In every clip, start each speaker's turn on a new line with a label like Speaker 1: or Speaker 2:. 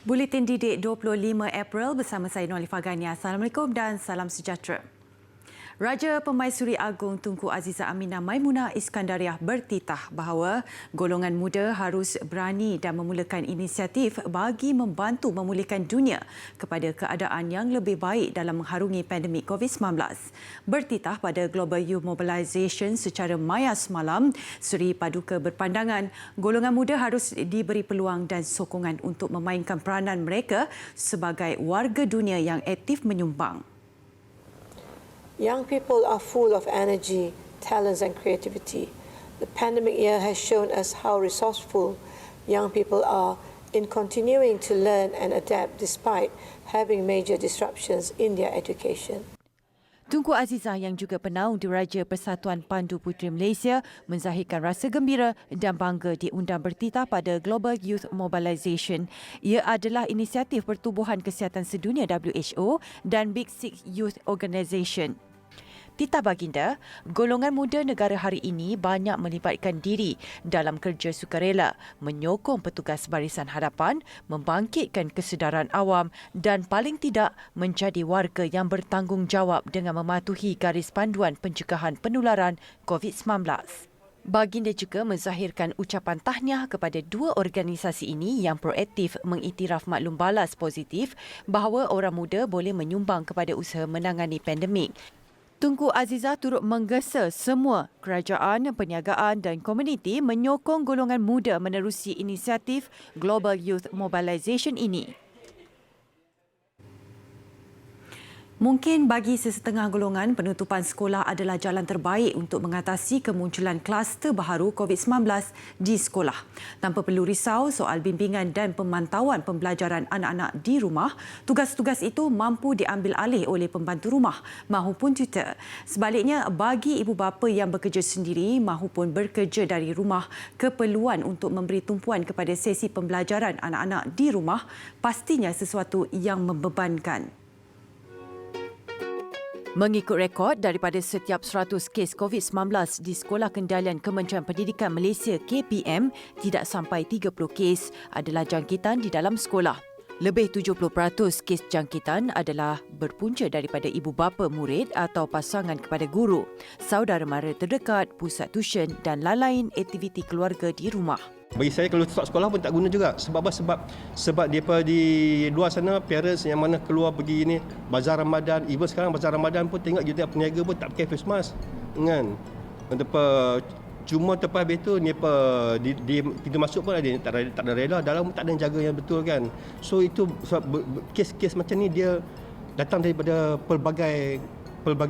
Speaker 1: Buletin Didik 25 April bersama saya Nualifah Gania. Assalamualaikum dan salam sejahtera. Raja Pemaisuri Agong Tunku Azizah Aminah Maimunah Iskandariah bertitah bahawa golongan muda harus berani dan memulakan inisiatif bagi membantu memulihkan dunia kepada keadaan yang lebih baik dalam mengharungi pandemik COVID-19. Bertitah pada Global Youth Mobilisation secara maya semalam, Seri Paduka berpandangan golongan muda harus diberi peluang dan sokongan untuk memainkan peranan mereka sebagai warga dunia yang aktif menyumbang.
Speaker 2: Young people are full of energy, talents and creativity. The pandemic year has shown us how resourceful young people are in continuing to learn and adapt despite having major disruptions in their education.
Speaker 1: Tunku Azizah yang juga penaung Diraja Persatuan Pandu Puteri Malaysia menzahirkan rasa gembira dan bangga diundang bertitah pada Global Youth Mobilisation. Ia adalah inisiatif Pertubuhan Kesihatan Sedunia WHO dan Big Six Youth Organisation. Titah baginda, golongan muda negara hari ini banyak melibatkan diri dalam kerja sukarela, menyokong petugas barisan hadapan, membangkitkan kesedaran awam dan paling tidak menjadi warga yang bertanggungjawab dengan mematuhi garis panduan pencegahan penularan COVID-19. Baginda juga menzahirkan ucapan tahniah kepada dua organisasi ini yang proaktif mengiktiraf maklum balas positif bahawa orang muda boleh menyumbang kepada usaha menangani pandemik. Tunku Azizah turut menggesa semua kerajaan, perniagaan dan komuniti menyokong golongan muda menerusi inisiatif Global Youth Mobilisation ini. Mungkin bagi sesetengah golongan, penutupan sekolah adalah jalan terbaik untuk mengatasi kemunculan kluster baharu COVID-19 di sekolah. Tanpa perlu risau soal bimbingan dan pemantauan pembelajaran anak-anak di rumah, tugas-tugas itu mampu diambil alih oleh pembantu rumah mahupun tutor. Sebaliknya, bagi ibu bapa yang bekerja sendiri mahupun bekerja dari rumah, keperluan untuk memberi tumpuan kepada sesi pembelajaran anak-anak di rumah pastinya sesuatu yang membebankan. Mengikut rekod, daripada setiap 100 kes COVID-19 di Sekolah Kendalian Kementerian Pendidikan Malaysia KPM, tidak sampai 30 kes adalah jangkitan di dalam sekolah. Lebih 70% kes jangkitan adalah berpunca daripada ibu bapa murid atau pasangan kepada guru, saudara mara terdekat, pusat tuition dan lain-lain aktiviti keluarga di rumah.
Speaker 3: Bagi saya kalau start sekolah pun tak guna juga. Sebab apa? Sebab depa di luar sana parents yang mana keluar pergi ni bazar Ramadan, even sekarang bazar Ramadan pun tengok juta peniaga pun tak pakai face mask. Kan? Depa cuma tepas betul ni di pintu masuk pun ada tak ada rela, dalam tak ada yang jaga yang betul kan. So itu kes-kes macam ni dia datang daripada pelbagai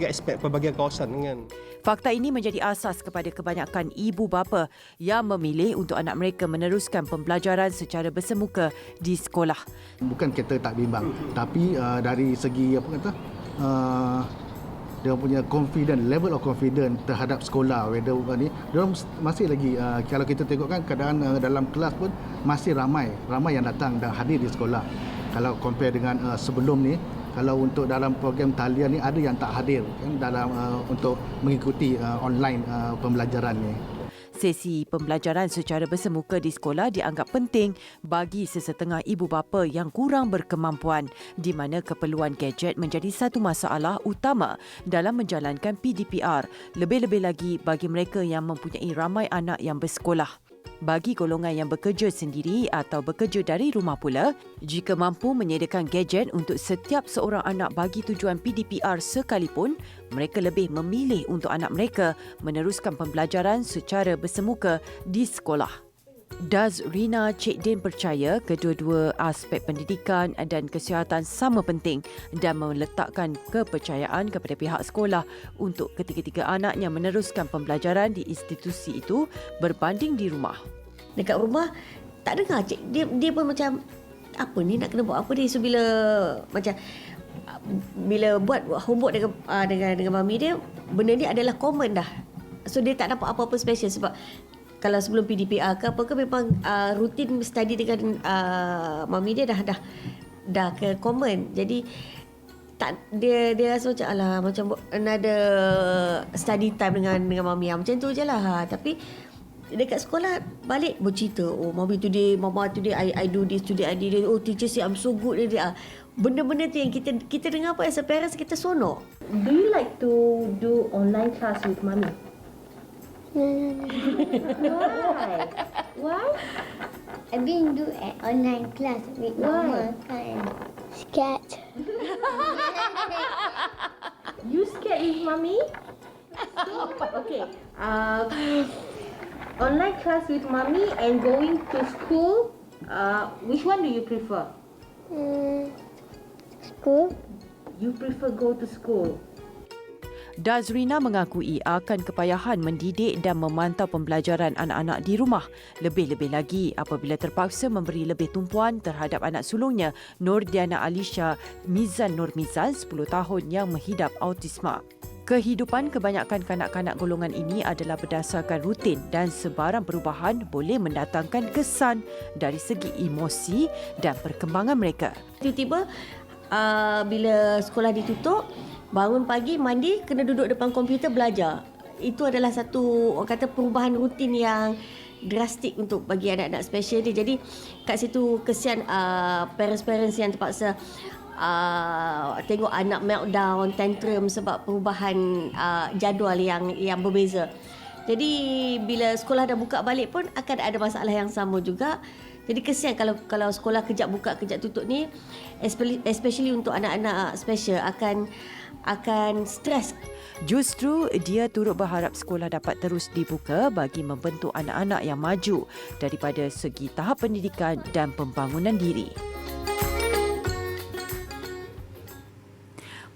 Speaker 3: aspek, pelbagai kawasan kan.
Speaker 1: Fakta ini menjadi asas kepada kebanyakan ibu bapa yang memilih untuk anak mereka meneruskan pembelajaran secara bersemuka di sekolah.
Speaker 4: Bukan kita tak bimbang, tapi dari segi dia punya level of confidence terhadap sekolah, whether ni dia masih lagi kalau kita tengok kan keadaan dalam kelas pun masih ramai yang datang dan hadir di sekolah. Kalau compare dengan sebelum ni, kalau untuk dalam program talian ni ada yang tak hadir kan dalam untuk mengikuti online pembelajaran ni.
Speaker 1: Sesi pembelajaran secara bersemuka di sekolah dianggap penting bagi sesetengah ibu bapa yang kurang berkemampuan, di mana keperluan gadget menjadi satu masalah utama dalam menjalankan PDPR, lebih-lebih lagi bagi mereka yang mempunyai ramai anak yang bersekolah. Bagi golongan yang bekerja sendiri atau bekerja dari rumah pula, jika mampu menyediakan gadget untuk setiap seorang anak bagi tujuan PDPR sekalipun, mereka lebih memilih untuk anak mereka meneruskan pembelajaran secara bersemuka di sekolah. Daz Rina Cik Din percaya kedua-dua aspek pendidikan dan kesihatan sama penting dan meletakkan kepercayaan kepada pihak sekolah untuk ketiga-tiga anaknya meneruskan pembelajaran di institusi itu berbanding di rumah.
Speaker 5: Dekat rumah tak dengar cik, dia pun macam apa ni nak kena buat apa ni, so bila buat homework dengan mami dia, benda ni adalah common dah. So dia tak dapat apa-apa special sebab kalau sebelum PDPR ke apa ke memang rutin study dengan mami dia dah ke common. Jadi tak dia rasa macam alah macam another study time dengan mami macam tu je lah. Tapi dekat sekolah balik bercerita, oh mommy today, mama today I do this today, I did it. Oh teacher say I'm so good at it. Benda-benda tu yang kita dengar apa as a parents, kita sonok.
Speaker 6: Do you like to do online class with mommy? Why? Why?
Speaker 7: I've been do an online class with mama kan. Scared.
Speaker 6: You scared with mommy? Okay. Online class with mommy and going to school. Which one do you prefer?
Speaker 7: School.
Speaker 6: You prefer go to school.
Speaker 1: Dazrina mengakui akan kepayahan mendidik dan memantau pembelajaran anak-anak di rumah. Lebih-lebih lagi apabila terpaksa memberi lebih tumpuan terhadap anak sulungnya, Nordiana Alisha Mizan Nur Mizan, 10 tahun yang menghidap autisma. Kehidupan kebanyakan kanak-kanak golongan ini adalah berdasarkan rutin dan sebarang perubahan boleh mendatangkan kesan dari segi emosi dan perkembangan mereka.
Speaker 5: Tiba-tiba bila sekolah ditutup, bangun pagi, mandi, kena duduk depan komputer belajar. Itu adalah satu, orang kata, perubahan rutin yang drastik untuk bagi anak-anak special ni. Jadi kat situ kesian parents-parents yang terpaksa tengok anak meltdown, tantrum sebab perubahan jadual yang berbeza. Jadi bila sekolah dah buka balik pun akan ada masalah yang sama juga. Jadi kesian kalau sekolah kejap buka kejap tutup ni, especially untuk anak-anak special akan stres.
Speaker 1: Justru dia turut berharap sekolah dapat terus dibuka bagi membentuk anak-anak yang maju daripada segi tahap pendidikan dan pembangunan diri.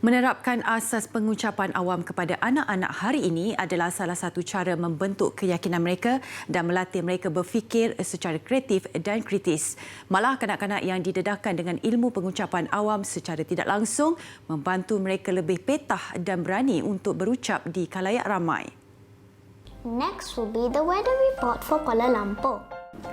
Speaker 1: Menerapkan asas pengucapan awam kepada anak-anak hari ini adalah salah satu cara membentuk keyakinan mereka dan melatih mereka berfikir secara kreatif dan kritis. Malah kanak-kanak yang didedahkan dengan ilmu pengucapan awam secara tidak langsung membantu mereka lebih petah dan berani untuk berucap di khalayak ramai.
Speaker 7: Next will be the weather report for Kuala Lumpur.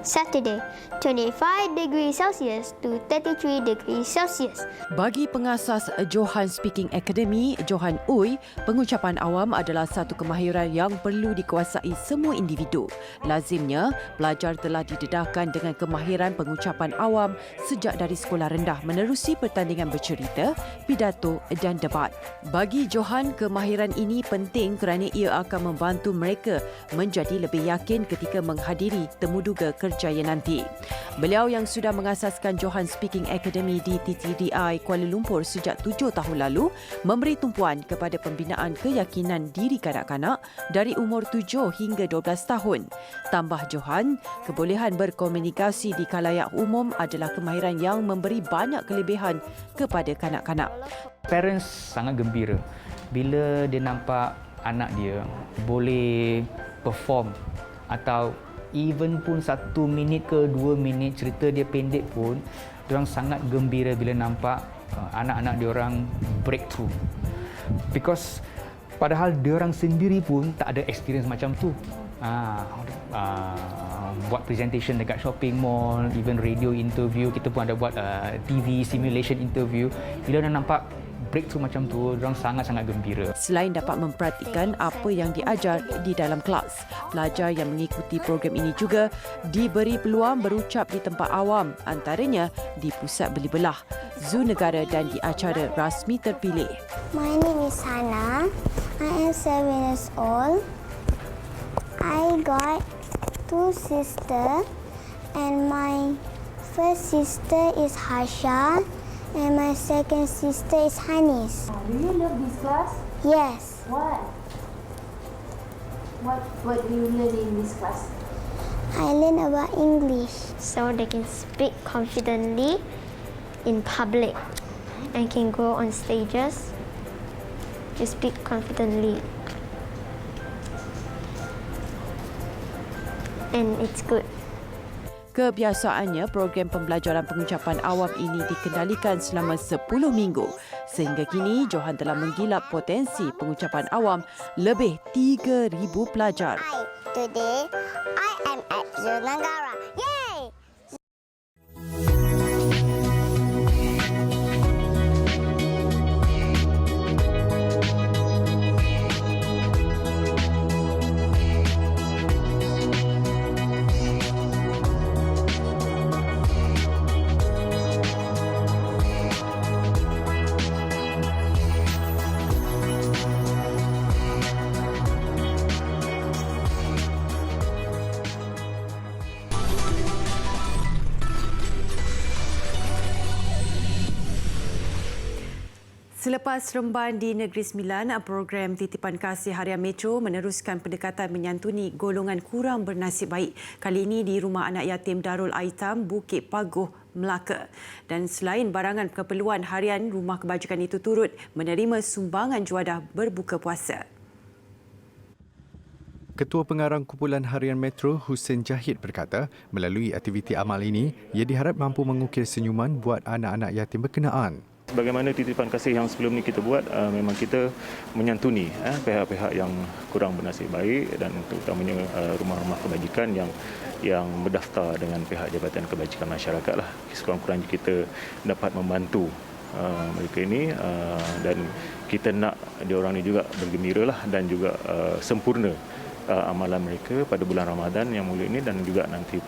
Speaker 7: Saturday, 25 degrees Celsius to 33 degrees Celsius.
Speaker 1: Bagi pengasas Johan Speaking Academy, Johan Uy, pengucapan awam adalah satu kemahiran yang perlu dikuasai semua individu. Lazimnya, pelajar telah didedahkan dengan kemahiran pengucapan awam sejak dari sekolah rendah menerusi pertandingan bercerita, pidato dan debat. Bagi Johan, kemahiran ini penting kerana ia akan membantu mereka menjadi lebih yakin ketika menghadiri temuduga kerjaya nanti. Beliau yang sudah mengasaskan Johan Speaking Academy di TTDI Kuala Lumpur sejak 7 tahun lalu memberi tumpuan kepada pembinaan keyakinan diri kanak-kanak dari umur 7 hingga 12 tahun. Tambah Johan, kebolehan berkomunikasi di khalayak umum adalah kemahiran yang memberi banyak kelebihan kepada kanak-kanak.
Speaker 8: Parents sangat gembira bila dia nampak anak dia boleh perform atau even pun 1 minit ke 2 minit cerita dia pendek pun, diorang sangat gembira bila nampak anak-anak diorang breakthrough. Because padahal diorang sendiri pun tak ada experience macam tu. Buat presentation dekat shopping mall, even radio interview, kita pun ada buat TV simulation interview. Bila diorang nampak breakthrough macam tu, diorang sangat-sangat gembira.
Speaker 1: Selain dapat mempraktikkan apa yang diajar di dalam kelas, pelajar yang mengikuti program ini juga diberi peluang berucap di tempat awam, antaranya di pusat beli belah, zoo negara dan di acara rasmi terpilih.
Speaker 7: My name is Hannah. I am 7 years old. I got 2 sisters and my first sister is Hasha. And my second sister is Hanis.
Speaker 6: Do you love this class?
Speaker 7: Yes.
Speaker 6: What? What do you learn in this class?
Speaker 7: I learn about English. So they can speak confidently in public and can go on stages to speak confidently. And it's good.
Speaker 1: Kebiasaannya, program pembelajaran pengucapan awam ini dikendalikan selama 10 minggu. Sehingga kini, Johan telah menggilap potensi pengucapan awam lebih 3,000 pelajar.
Speaker 7: Hi, today I am at Zoo Negara. Yay!
Speaker 1: Selepas remban di Negeri Sembilan, program Titipan Kasih Harian Metro meneruskan pendekatan menyantuni golongan kurang bernasib baik. Kali ini di Rumah Anak Yatim Darul Aitam, Bukit Paguh, Melaka. Dan selain barangan keperluan harian, rumah kebajikan itu turut menerima sumbangan juadah berbuka puasa.
Speaker 9: Ketua Pengarang Kumpulan Harian Metro, Hussein Jahid berkata, melalui aktiviti amal ini, ia diharap mampu mengukir senyuman buat anak-anak yatim berkenaan.
Speaker 10: Bagaimana titipan kasih yang sebelum ni kita buat, memang kita menyantuni pihak-pihak yang kurang bernasib baik dan terutamanya rumah-rumah kebajikan yang berdaftar dengan pihak Jabatan Kebajikan Masyarakat lah. Sekurang-kurangnya kita dapat membantu mereka ini dan kita nak diorang ni juga bergembira lah dan juga sempurna amalan mereka pada bulan Ramadan yang mulia ini dan juga nanti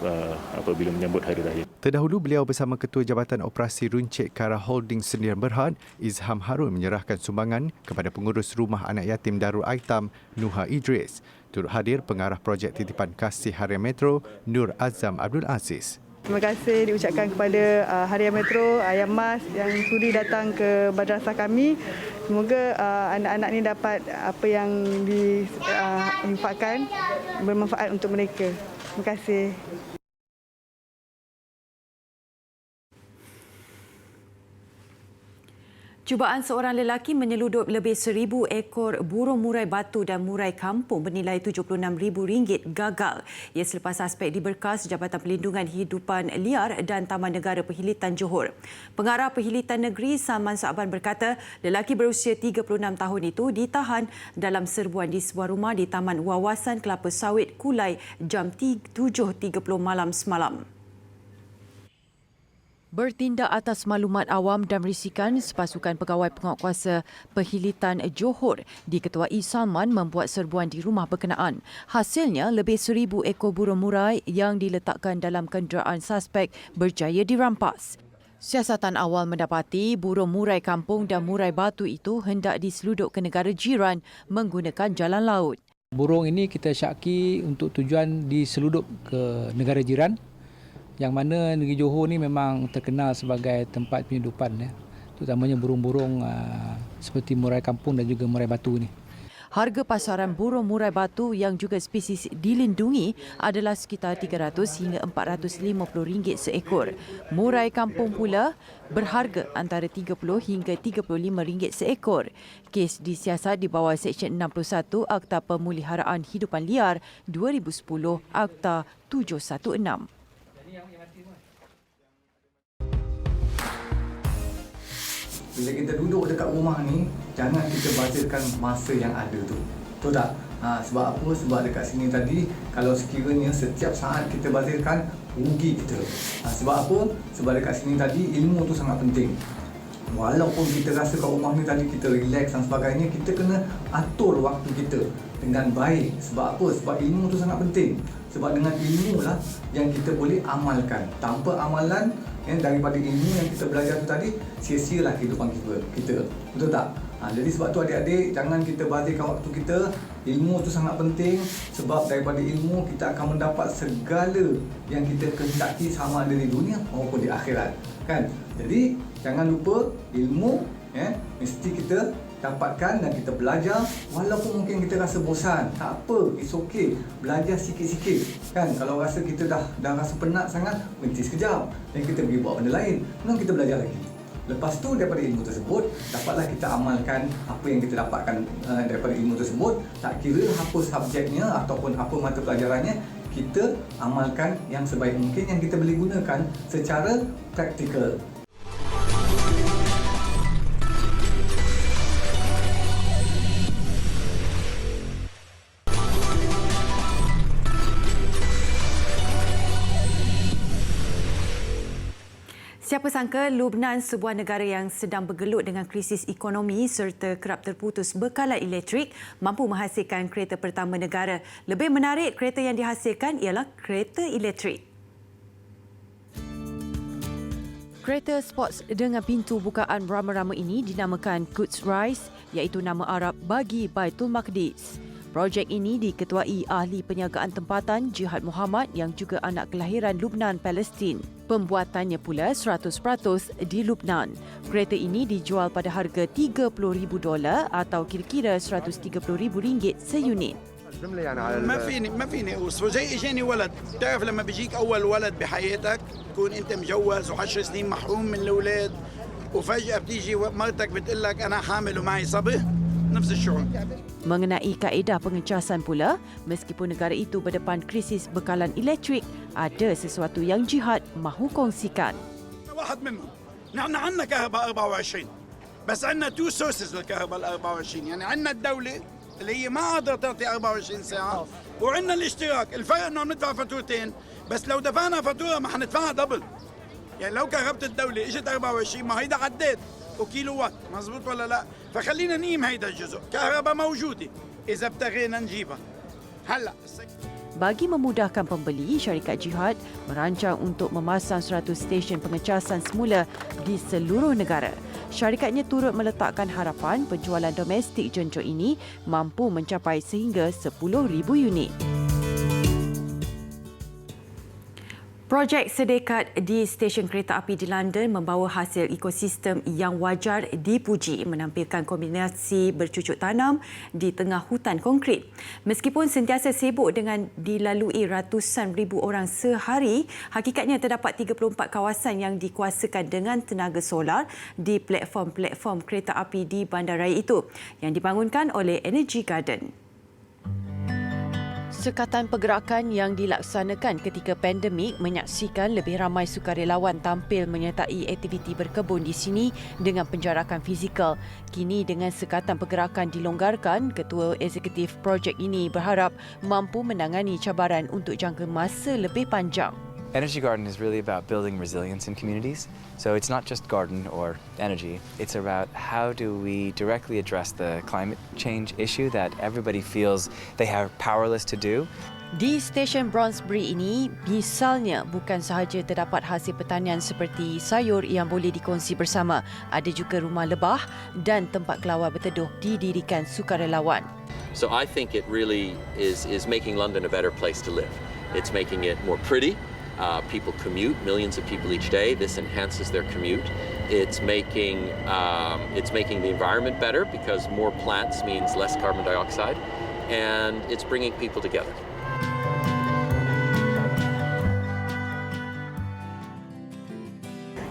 Speaker 10: apabila menyambut Hari Raya.
Speaker 9: Terdahulu, beliau bersama Ketua Jabatan Operasi Runcit Kara Holding Sdn Bhd, Izham Harun menyerahkan sumbangan kepada pengurus Rumah Anak Yatim Darul Aitam, Nuha Idris. Turut hadir pengarah projek Titipan Kasih Harian Metro, Nur Azam Abdul Aziz.
Speaker 11: Terima kasih diucapkan kepada Harian Metro, Ayam Mas yang sudi datang ke madrasah kami. Semoga anak-anak ini dapat apa yang diinfakkan bermanfaat untuk mereka. Terima kasih.
Speaker 1: Cubaan seorang lelaki menyeludup lebih 1,000 ekor burung murai batu dan murai kampung bernilai RM76,000 gagal. Ia selepas aspek diberkas Jabatan Perlindungan Hidupan Liar dan Taman Negara Perhilitan Johor. Pengarah Perhilitan Negeri Salman Sa'ban berkata, lelaki berusia 36 tahun itu ditahan dalam serbuan di sebuah rumah di Taman Wawasan Kelapa Sawit Kulai jam 7.30 malam semalam. Bertindak atas maklumat awam dan risikan, sepasukan pegawai penguatkuasa Perhilitan Johor diketuai Salman membuat serbuan di rumah berkenaan. Hasilnya, lebih 1,000 ekor burung murai yang diletakkan dalam kenderaan suspek berjaya dirampas. Siasatan awal mendapati burung murai kampung dan murai batu itu hendak diseluduk ke negara jiran menggunakan jalan laut.
Speaker 12: Burung ini kita syaki untuk tujuan diseluduk ke negara jiran, yang mana negeri Johor ni memang terkenal sebagai tempat penghidupan, terutamanya burung-burung seperti murai kampung dan juga murai batu ni.
Speaker 1: Harga pasaran burung murai batu yang juga spesies dilindungi adalah sekitar RM300 hingga RM450 seekor. Murai kampung pula berharga antara RM30 hingga RM35 seekor. Kes disiasat di bawah Seksyen 61 Akta Pemeliharaan Hidupan Liar 2010 Akta 716.
Speaker 4: Bila kita duduk dekat rumah ni, jangan kita bazirkan masa yang ada tu. Betul tak? Sebab apa? Sebab dekat sini tadi, kalau sekiranya setiap saat kita bazirkan, rugi kita. Sebab apa? Sebab dekat sini tadi, ilmu tu sangat penting. Walaupun kita rasa kat rumah ni tadi kita relax dan sebagainya, kita kena atur waktu kita dengan baik. Sebab apa? Sebab ilmu tu sangat penting. Sebab dengan ilmu lah yang kita boleh amalkan. Tanpa amalan, daripada ilmu yang kita belajar tu tadi, sia-sialah kehidupan kita. Betul tak? Jadi sebab tu adik-adik, jangan kita bazirkan waktu kita. Ilmu tu sangat penting sebab daripada ilmu kita akan mendapat segala yang kita kehendaki sama ada di dunia maupun di akhirat. Kan? Jadi jangan lupa ilmu mesti kita dapatkan dan kita belajar. Walaupun mungkin kita rasa bosan, tak apa, it's okay, belajar sikit-sikit kan. Kalau rasa kita dah rasa penat sangat, berhenti sekejap dan kita pergi buat benda lain, kemudian kita belajar lagi. Lepas tu daripada ilmu tersebut, dapatlah kita amalkan apa yang kita dapatkan daripada ilmu tersebut. Tak kira apa subjeknya ataupun apa mata pelajarannya, kita amalkan yang sebaik mungkin yang kita boleh gunakan secara praktikal.
Speaker 1: Siapa sangka Lubnan, sebuah negara yang sedang bergelut dengan krisis ekonomi serta kerap terputus bekalan elektrik, mampu menghasilkan kereta pertama negara. Lebih menarik, kereta yang dihasilkan ialah kereta elektrik. Kereta sports dengan pintu bukaan rama-rama ini dinamakan Quds Rise, iaitu nama Arab bagi Baitul Maqdis. Projek ini diketuai ahli penjagaan tempatan Jihad Muhammad yang juga anak kelahiran Lubnan, Palestin. Pembuatannya pula 100% di Lubnan. Kereta ini dijual pada harga $30,000 atau kira-kira RM130,000 seunit.
Speaker 13: ما فيني اوصفه زي اجاني ولد بتعرف لما بيجيك اول ولد بحياتك تكون انت مجوز و10 سنين محروم من الاولاد وفجاه بتيجي مرتك بتقول لك انا حامل ومعي صبي نفس الشعور.
Speaker 1: Mengenai kaedah pengecasan pula, meskipun negara itu berdepan krisis bekalan elektrik, ada sesuatu yang Jihad mahu kongsikan.
Speaker 13: واحد منهم نحن عندنا كهرباء 24 بس عندنا تو سورسز للكهرباء ال 24 يعني عندنا الدوله اللي هي ما قادره تعطي 24 ساعه وعندنا الاشتراك الفرق انه ندفع فاتورتين بس لو دفعنا فاتوره ما حندفعها دبل يعني لو كهربت الدوله اجت 24 ما هيدا عداد وكيلو وات مزبوط ولا لا فخلينا نقيم هيدا الجزء كهرباء موجوده اذا ابتغينا نجيبها هلا
Speaker 1: Bagi memudahkan pembeli, syarikat Jihad merancang untuk memasang 100 stesen pengecasan semula di seluruh negara. Syarikatnya turut meletakkan harapan penjualan domestik jonco ini mampu mencapai sehingga 10,000 unit. Projek sedekat di stesen kereta api di London membawa hasil ekosistem yang wajar dipuji menampilkan kombinasi bercucuk tanam di tengah hutan konkrit. Meskipun sentiasa sibuk dengan dilalui ratusan ribu orang sehari, hakikatnya terdapat 34 kawasan yang dikuasakan dengan tenaga solar di platform-platform kereta api di bandaraya itu yang dibangunkan oleh Energy Garden. Sekatan pergerakan yang dilaksanakan ketika pandemik menyaksikan lebih ramai sukarelawan tampil menyertai aktiviti berkebun di sini dengan penjarakan fizikal. Kini dengan sekatan pergerakan dilonggarkan, Ketua Eksekutif projek ini berharap mampu menangani cabaran untuk jangka masa lebih panjang.
Speaker 14: Energy Garden is really about building resilience in communities. So it's not just garden or energy. It's about how do we directly address the climate change issue that everybody feels they are powerless to do.
Speaker 1: Di stesen Bronsbury ini, misalnya bukan sahaja terdapat hasil pertanian seperti sayur yang boleh dikongsi bersama, ada juga rumah lebah dan tempat kelawar berteduh didirikan sukarelawan.
Speaker 15: So I think it really is making London a better place to live. It's making it more pretty. People commute, millions of people each day. This enhances their commute. It's making the environment better because more plants means less carbon dioxide, and it's bringing people together.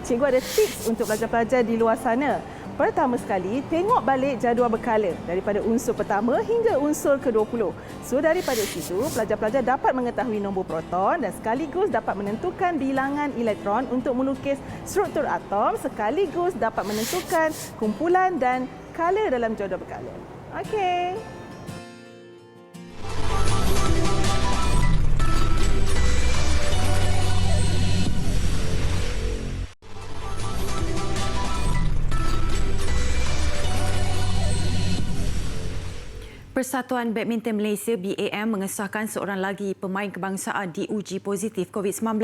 Speaker 11: Cikgu ada tips untuk pelajar-pelajar di luar sana. Pertama sekali, tengok balik jadual berkala daripada unsur pertama hingga unsur ke-20. So daripada situ, pelajar-pelajar dapat mengetahui nombor proton dan sekaligus dapat menentukan bilangan elektron untuk melukis struktur atom sekaligus dapat menentukan kumpulan dan kala dalam jadual berkala. Okey.
Speaker 1: Persatuan Badminton Malaysia BAM mengesahkan seorang lagi pemain kebangsaan diuji positif COVID-19.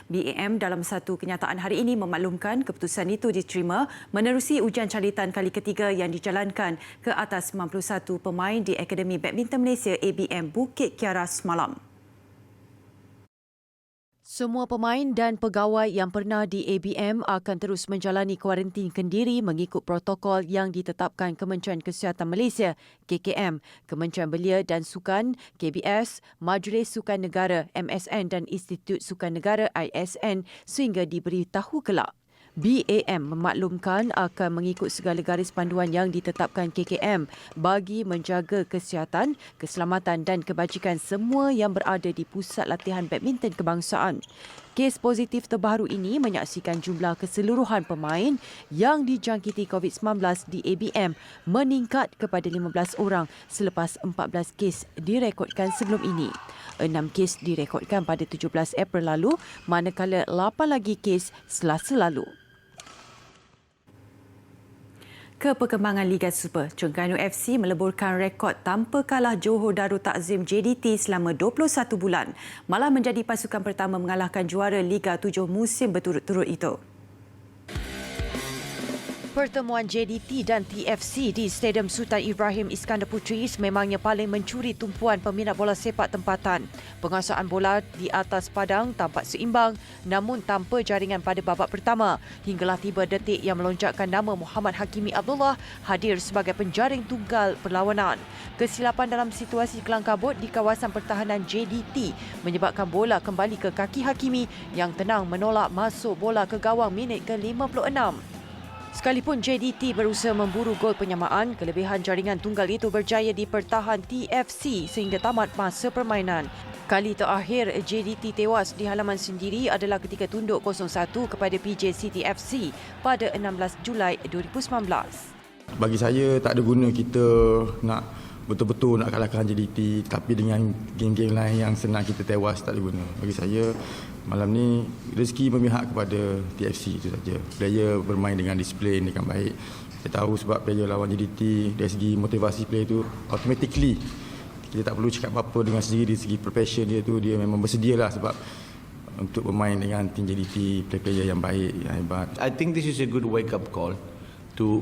Speaker 1: BAM dalam satu kenyataan hari ini memaklumkan keputusan itu diterima menerusi ujian calitan kali ketiga yang dijalankan ke atas 91 pemain di Akademi Badminton Malaysia ABM Bukit Kiara semalam. Semua pemain dan pegawai yang pernah di ABM akan terus menjalani kuarantin kendiri mengikut protokol yang ditetapkan Kementerian Kesihatan Malaysia, KKM, Kementerian Belia dan Sukan, KBS, Majlis Sukan Negara, MSN dan Institut Sukan Negara, ISN sehingga diberitahu kelak. BAM memaklumkan akan mengikut segala garis panduan yang ditetapkan KKM bagi menjaga kesihatan, keselamatan dan kebajikan semua yang berada di pusat latihan badminton kebangsaan. Kes positif terbaru ini menyaksikan jumlah keseluruhan pemain yang dijangkiti COVID-19 di ABM meningkat kepada 15 orang selepas 14 kes direkodkan sebelum ini. 6 kes direkodkan pada 17 April lalu, manakala 8 lagi kes Selasa lalu. Ke perkembangan Liga Super, Terengganu FC meleburkan rekod tanpa kalah Johor Darul Takzim JDT selama 21 bulan, malah menjadi pasukan pertama mengalahkan juara Liga 7 musim berturut-turut itu. Pertemuan JDT dan TFC di Stadium Sultan Ibrahim Iskandar Puteri sememangnya paling mencuri tumpuan peminat bola sepak tempatan. Penguasaan bola di atas padang tampak seimbang namun tanpa jaringan pada babak pertama. Hinggalah tiba detik yang melonjakkan nama Muhammad Hakimi Abdullah hadir sebagai penjaring tunggal perlawanan. Kesilapan dalam situasi kelang kabut di kawasan pertahanan JDT menyebabkan bola kembali ke kaki Hakimi yang tenang menolak masuk bola ke gawang minit ke-56. Sekalipun JDT berusaha memburu gol penyamaan, kelebihan jaringan tunggal itu berjaya dipertahan TFC sehingga tamat masa permainan. Kali terakhir JDT tewas di halaman sendiri adalah ketika tunduk 0-1 kepada PJ City FC pada 16 Julai 2019.
Speaker 16: Bagi saya tak ada guna kita nak betul-betul nak kalahkan JDT tapi dengan geng-geng lain yang senang kita tewas tak ada guna. Bagi saya malam ni rezeki memihak kepada TFC itu saja. Player bermain dengan disiplin dengan baik. Kita tahu sebab player lawan JDT dari segi motivasi player itu automatically kita tak perlu cakap apa-apa dengan sendiri dari segi profession dia tu dia memang bersedialah sebab untuk bermain dengan tim JDT player yang baik yang hebat.
Speaker 17: I think this is a good wake up call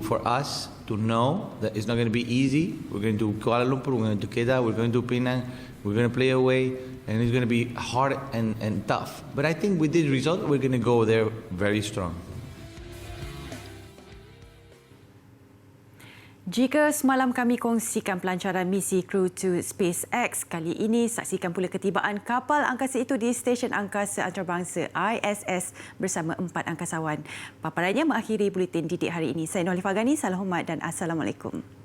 Speaker 17: for us to know that it's not going to be easy. We're going to Kuala Lumpur, we're going to Kedah, we're going to Penang, we're going to play away, and it's going to be hard and tough. But I think with this result, we're going to go there very strong.
Speaker 1: Jika semalam kami kongsikan pelancaran misi Crew to SpaceX, kali ini saksikan pula ketibaan kapal angkasa itu di Stesen Angkasa Antarabangsa ISS bersama 4 angkasawan. Paparannya mengakhiri buletin didik hari ini. Saya Nolifah Ghani, salam hormat dan Assalamualaikum.